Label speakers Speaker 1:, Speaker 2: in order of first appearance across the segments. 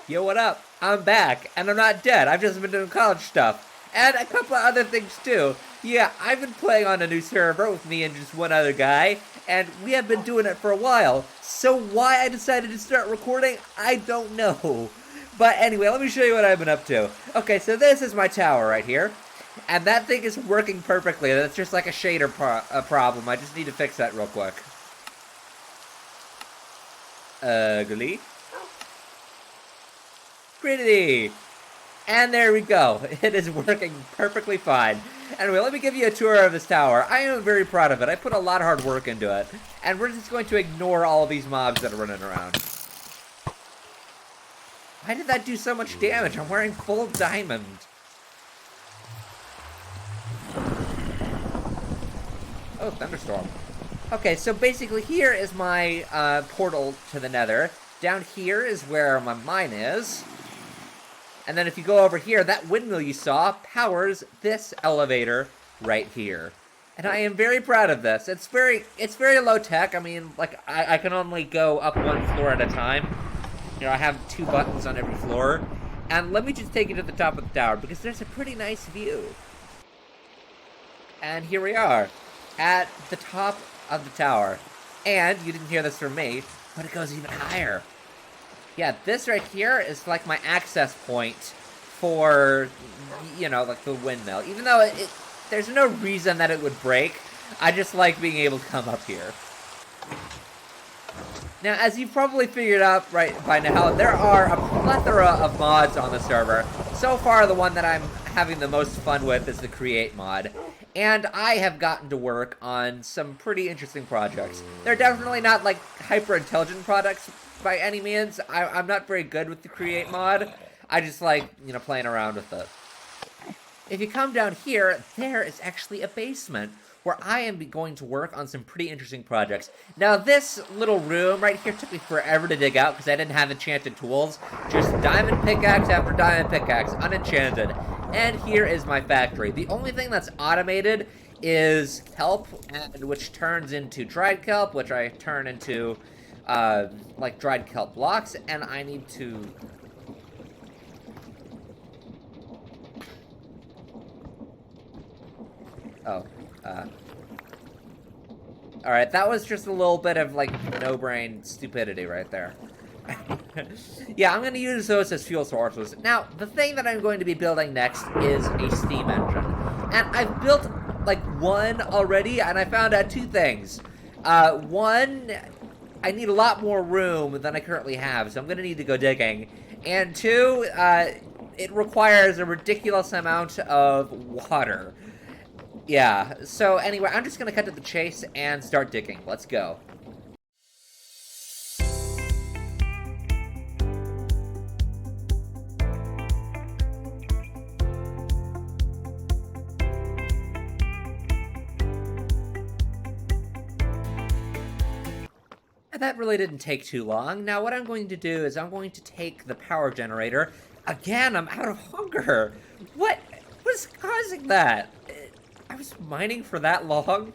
Speaker 1: Yo, what up? I'm back, and I'm not dead. I've just been doing college stuff. And a couple of other things, too. Yeah, I've been playing on a new server with me and just one other guy, and we have been doing it for a while. So why I decided to start recording, I don't know. But anyway, let me show you what I've been up to. Okay, so this is my tower right here. And that thing is working perfectly. That's just like a shader problem. I just need to fix that real quick. Ugly. Pretty. And there we go. It is working perfectly fine. Anyway, let me give you a tour of this tower. I am very proud of it. I put a lot of hard work into it. And we're just going to ignore all these mobs that are running around. Why did that do so much damage? I'm wearing full diamond. Oh, thunderstorm. Okay, so basically here is my portal to the nether. Down here is where my mine is. And then if you go over here, that windmill you saw powers this elevator right here. And I am very proud of this. It's very low tech. I mean, like, I can only go up one floor at a time. You know, I have 2 buttons on every floor. And let me just take you to the top of the tower, because there's a pretty nice view. And here we are, at the top of the tower. And, you didn't hear this from me, but it goes even higher. Yeah, this right here is like my access point for, you know, like the windmill. Even though there's no reason that it would break, I just like being able to come up here. Now, as you've probably figured out right by now, there are a plethora of mods on the server. So far, the one that I'm having the most fun with is the Create mod. And I have gotten to work on some pretty interesting projects. They're definitely not, like, hyper-intelligent products by any means. I'm not very good with the Create mod. I just like, you know, playing around with it. If you come down here, there is actually a basement where I am going to work on some pretty interesting projects. Now, this little room right here took me forever to dig out because I didn't have enchanted tools. Just diamond pickaxe after diamond pickaxe, unenchanted. And here is my factory. The only thing that's automated is kelp, which turns into dried kelp, which I turn into, like, dried kelp blocks, and I need to... Oh, alright, that was just a little bit of, like, no-brain stupidity right there. Yeah, I'm going to use those as fuel sources. Now, the thing that I'm going to be building next is a steam engine. And I've built, like, one already, and I found out 2 things. One, I need a lot more room than I currently have, so I'm going to need to go digging. And 2, it requires a ridiculous amount of water. Yeah, so anyway, I'm just gonna cut to the chase and start digging. Let's go. And that really didn't take too long. Now what I'm going to do is I'm going to take the power generator. Again, I'm out of hunger. What was causing that? I was mining for that long?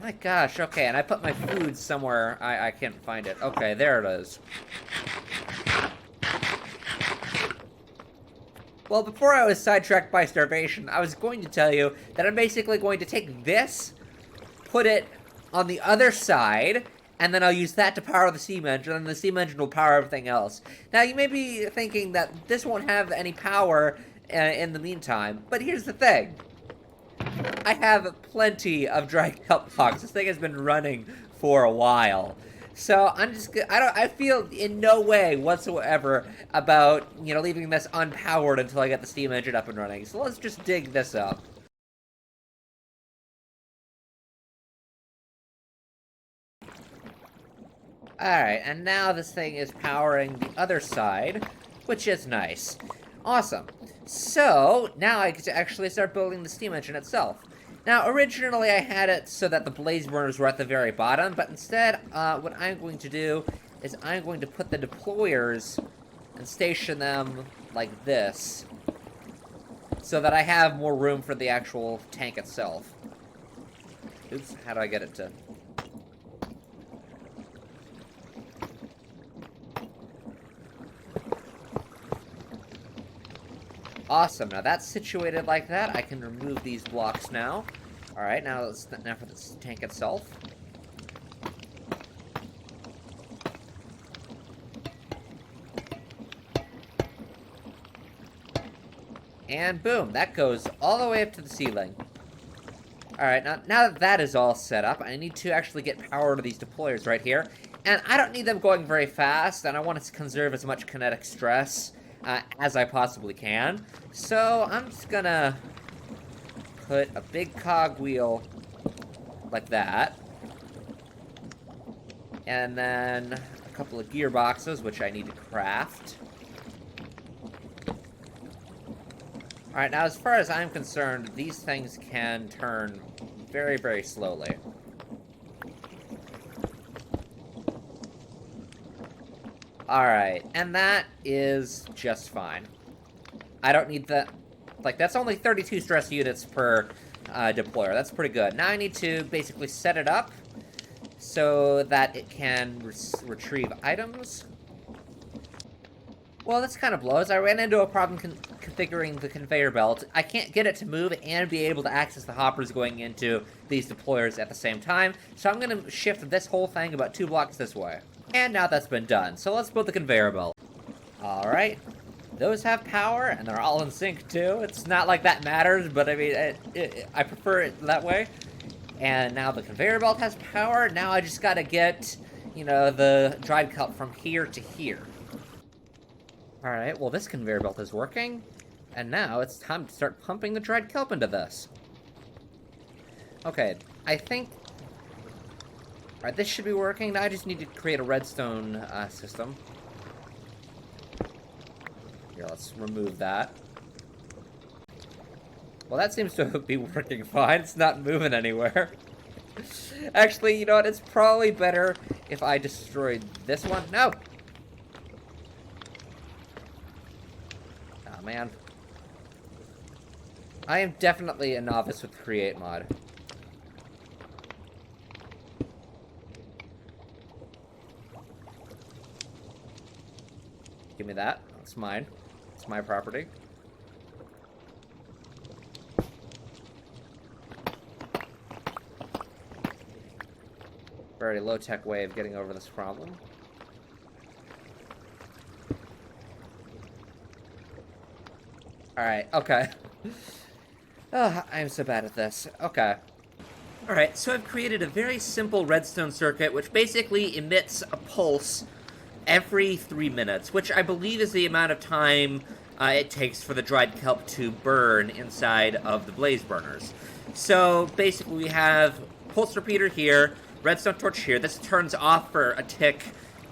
Speaker 1: My gosh, okay, and I put my food somewhere. I can't find it. Okay, there it is. Well, before I was sidetracked by starvation, I was going to tell you that I'm basically going to take this, put it on the other side, and then I'll use that to power the steam engine, and the steam engine will power everything else. Now, you may be thinking that this won't have any power in the meantime, but here's the thing. I have plenty of dried kelp blocks. This thing has been running for a while. So I feel in no way whatsoever about, you know, leaving this unpowered until I get the steam engine up and running. So let's just dig this up. Alright, and now this thing is powering the other side, which is nice. Awesome. So, now I get to actually start building the steam engine itself. Now, originally I had it so that the blaze burners were at the very bottom, but instead, what I'm going to do is I'm going to put the deployers and station them like this, so that I have more room for the actual tank itself. Oops, how do I get it to... Awesome. Now that's situated like that. I can remove these blocks now. All right, now for this tank itself. And boom, that goes all the way up to the ceiling. All right, now that that is all set up, I need to actually get power to these deployers right here. And I don't need them going very fast, and I want to conserve as much kinetic stress as I possibly can. So I'm just gonna put a big cogwheel like that. And then a couple of gearboxes, which I need to craft. Alright, now as far as I'm concerned, these things can turn very, very slowly. Alright, and that is just fine. I don't need the... Like, that's only 32 stress units per deployer. That's pretty good. Now I need to basically set it up so that it can retrieve items. Well, this kind of blows. I ran into a problem configuring the conveyor belt. I can't get it to move and be able to access the hoppers going into these deployers at the same time, so I'm going to shift this whole thing about 2 blocks this way. And now that's been done, so let's build the conveyor belt. Alright, those have power, and they're all in sync too. It's not like that matters, but I mean, I prefer it that way. And now the conveyor belt has power. Now I just gotta get, you know, the dried kelp from here to here. Alright, well this conveyor belt is working, and now it's time to start pumping the dried kelp into this. Okay, I think... Alright, this should be working. Now I just need to create a redstone system. Here, let's remove that. Well, that seems to be working fine. It's not moving anywhere. Actually, you know what? It's probably better if I destroyed this one. No! Oh, man. I am definitely a novice with Create mod. Give me that. That's mine. It's my property. Very low-tech way of getting over this problem. Alright, okay. Oh, I'm so bad at this. Okay. Alright, so I've created a very simple redstone circuit which basically emits a pulse every 3 minutes, which I believe is the amount of time it takes for the dried kelp to burn inside of the blaze burners. So basically we have pulse repeater here, redstone torch here. This turns off for a tick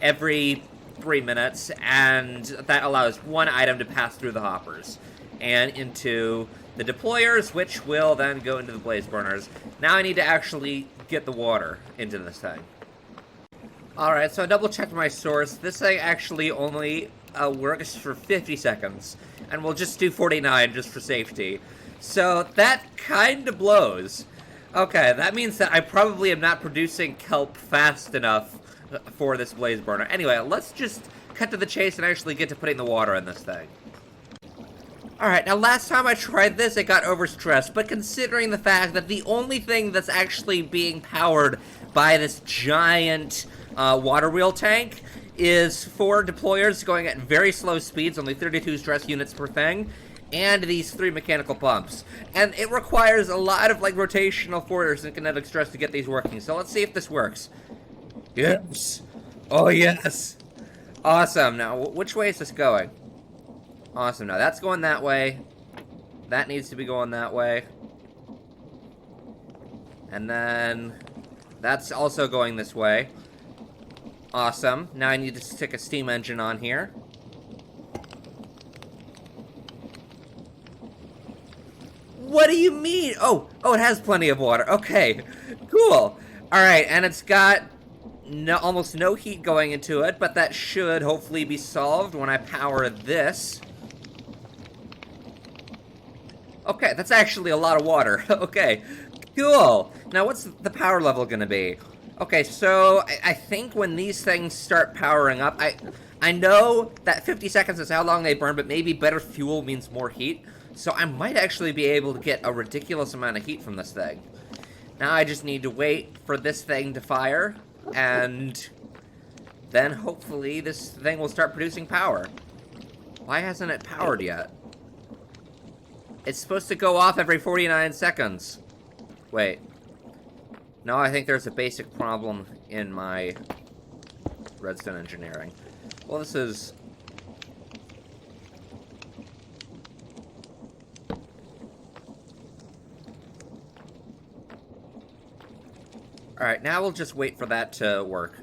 Speaker 1: every 3 minutes, and that allows one item to pass through the hoppers and into the deployers, which will then go into the blaze burners. Now I need to actually get the water into this thing. Alright, so I double-checked my source. This thing actually only works for 50 seconds, and we'll just do 49 just for safety. So that kind of blows. Okay, that means that I probably am not producing kelp fast enough for this blaze burner. Anyway, let's just cut to the chase and actually get to putting the water in this thing. Alright, now last time I tried this, it got overstressed, but considering the fact that the only thing that's actually being powered by this giant water wheel tank is 4 deployers going at very slow speeds, only 32 stress units per thing, and these 3 mechanical pumps. And it requires a lot of, like, rotational force and kinetic stress to get these working. So let's see if this works. Yes! Oh, yes! Awesome. Now, which way is this going? Awesome. Now, that's going that way. That needs to be going that way. And then that's also going this way. Awesome. Now I need to stick a steam engine on here. What do you mean? Oh, it has plenty of water. Okay, cool. All right, and it's got almost no heat going into it, but that should hopefully be solved when I power this. Okay, that's actually a lot of water. Okay, cool. Now what's the power level gonna be? Okay, so I think when these things start powering up, I know that 50 seconds is how long they burn, but maybe better fuel means more heat. So I might actually be able to get a ridiculous amount of heat from this thing. Now I just need to wait for this thing to fire, and then hopefully this thing will start producing power. Why hasn't it powered yet? It's supposed to go off every 49 seconds. Wait. No, I think there's a basic problem in my redstone engineering. Well, this is... Alright, now we'll just wait for that to work.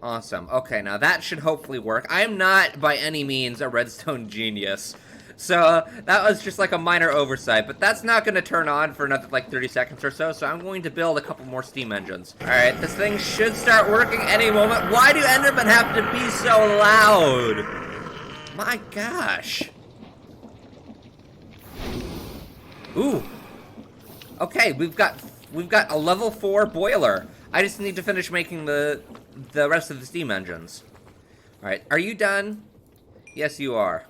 Speaker 1: Awesome. Okay, now that should hopefully work. I am not, by any means, a redstone genius. So, that was just like a minor oversight, but that's not going to turn on for another, like, 30 seconds or so, so I'm going to build a couple more steam engines. Alright, this thing should start working any moment. Why do Endermen have to be so loud? My gosh. Ooh. Okay, we've got a level 4 boiler. I just need to finish making the rest of the steam engines. Alright, are you done? Yes, you are.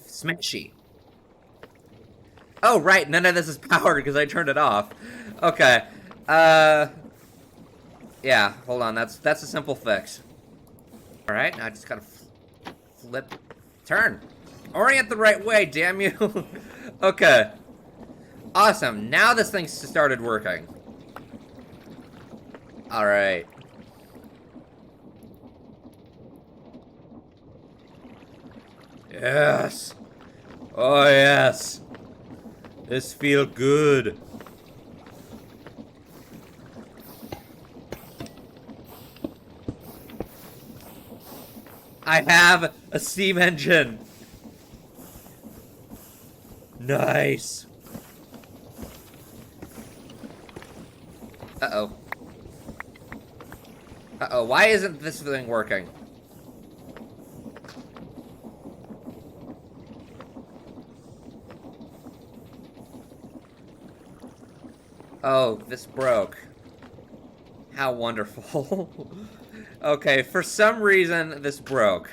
Speaker 1: Smashy. Oh, right, none of this is powered because I turned it off. Okay. Yeah, hold on, that's a simple fix. Alright, now I just gotta flip. Turn. Orient the right way, damn you. Okay. Awesome, now this thing's started working. Alright. Yes. Oh, yes. This feels good. I have a steam engine. Nice. Uh-oh. Uh-oh, why isn't this thing working? Oh, this broke. How wonderful. Okay, for some reason, this broke.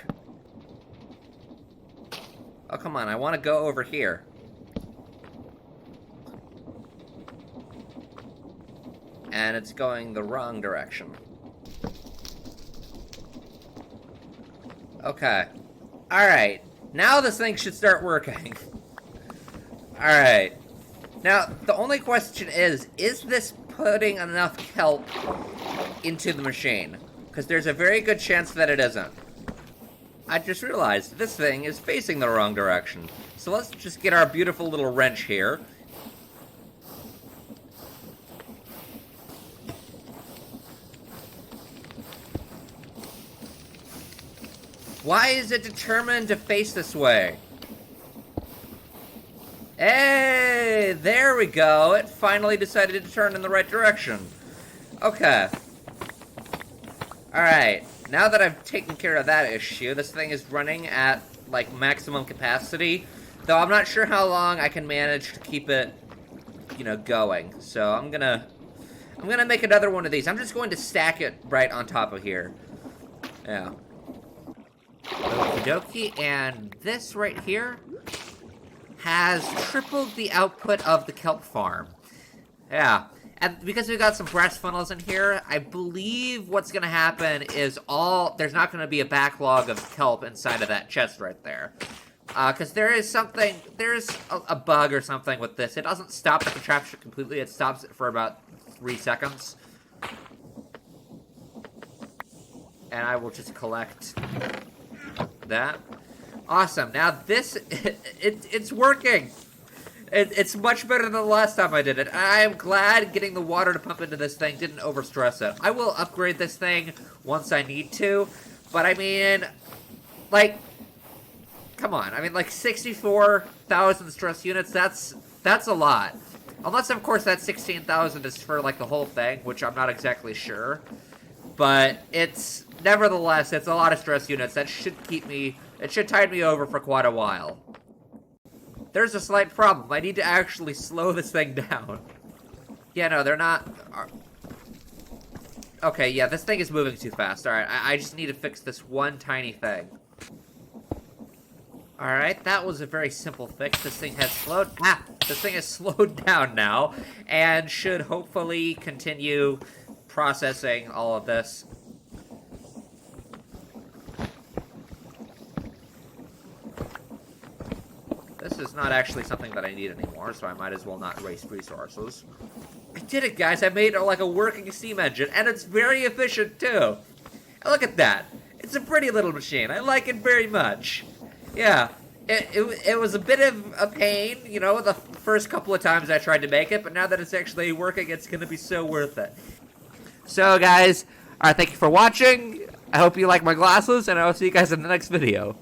Speaker 1: Oh, come on, I want to go over here. And it's going the wrong direction. Okay. Alright. Now this thing should start working. Alright. Now, the only question is this putting enough kelp into the machine? Because there's a very good chance that it isn't. I just realized this thing is facing the wrong direction. So let's just get our beautiful little wrench here. Why is it determined to face this way? Hey, there we go. It finally decided to turn in the right direction. Okay. Alright, now that I've taken care of that issue, this thing is running at, like, maximum capacity. Though I'm not sure how long I can manage to keep it, you know, going. So I'm gonna make another one of these. I'm just going to stack it right on top of here. Yeah. Okie dokie, and this right here has tripled the output of the kelp farm. Yeah, and because we've got some brass funnels in here, I believe what's going to happen is there's not going to be a backlog of kelp inside of that chest right there. Because there's a bug or something with this. It doesn't stop the contraption completely, it stops it for about 3 seconds. And I will just collect that. Awesome. Now this, it's working. It's much better than the last time I did it. I am glad getting the water to pump into this thing didn't overstress it. I will upgrade this thing once I need to, but I mean, like, come on. I mean, like 64,000 stress units. That's a lot. Unless, of course, that 16,000 is for like the whole thing, which I'm not exactly sure. But nevertheless, it's a lot of stress units. That should keep me. It should tide me over for quite a while. there's a slight problem. I need to actually slow this thing down. Yeah, no, they're not... Okay, yeah, this thing is moving too fast. Alright, I just need to fix this one tiny thing. Alright, that was a very simple fix. This thing has slowed down now, and should hopefully continue processing all of this. This is not actually something that I need anymore, so I might as well not waste resources. I did it, guys! I made like a working steam engine, and it's very efficient, too! Look at that! It's a pretty little machine. I like it very much. Yeah, it was a bit of a pain, you know, the first couple of times I tried to make it, but now that it's actually working, it's gonna be so worth it. So, guys, alright, thank you for watching. I hope you like my glasses, and I will see you guys in the next video.